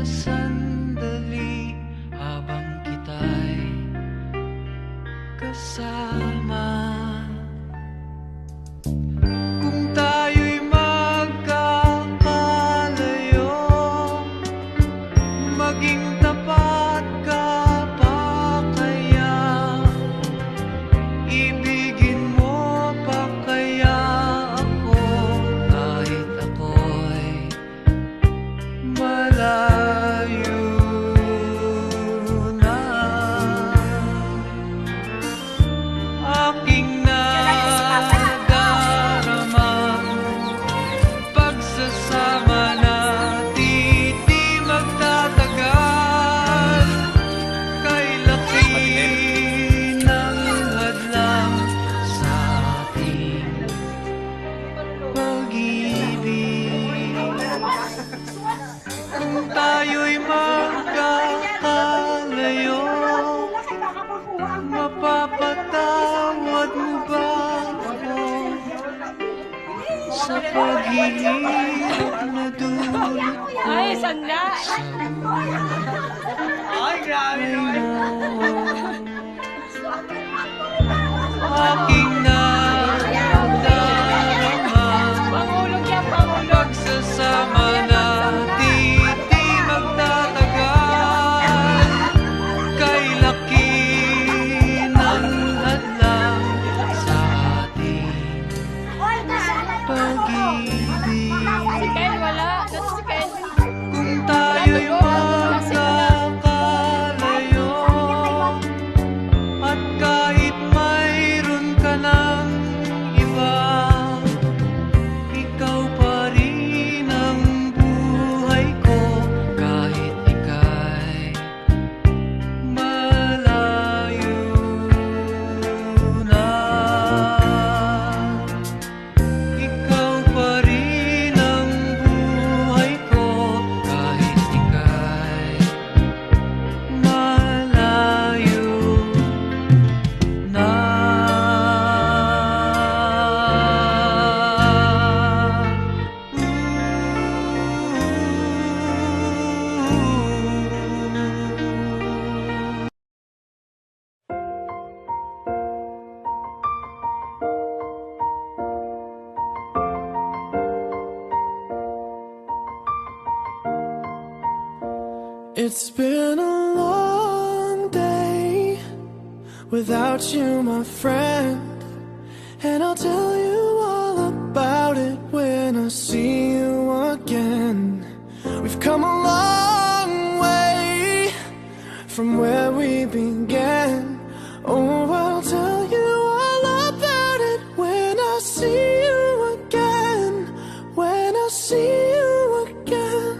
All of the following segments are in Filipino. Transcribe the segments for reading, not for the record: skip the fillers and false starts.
sandali habang kita'y kasama. Kung tayo'y magkakalayo, maging tapat ka pa kaya? Ibigin mo pa kaya ako kahit ako'y malayo na? Aking nadaramang pagsasama natin di magtatagal. Kay laki ng hadlang sa ating pag-ibig. Kung tayo'y magkakalayo, mapapatawad mo ba ako sa paghihirap na dulot ko? Ay, sanda! Ay, grabe naman! Aking nadaramang Pangulog yan, pangulog! pagsasama natin di magtatagal. Kay laki ng hadlang sa ating pag-ibig. Si Ken, wala. That's si Ken. Kung tayo'y magkakalayo, at kahit mayroon ka ng iba, ikaw pa rin ang buhay ko kahit ika'y malayo na. Ikaw pa rin ang buhay ko kahit ika'y malayo na. It's been a long day without you, my friend, and I'll tell you all about it when I see you again. We've come a long way from where we began. Oh, I'll tell you all about it when I see you again. When I see you again.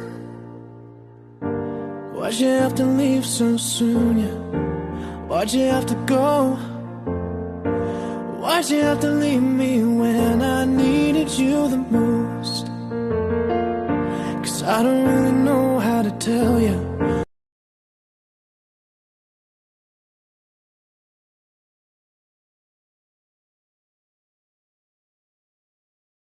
Why'd you have to leave so soon, yeah? Why'd you have to go? Why'd you have to leave me when I needed you the most? 'Cause I don't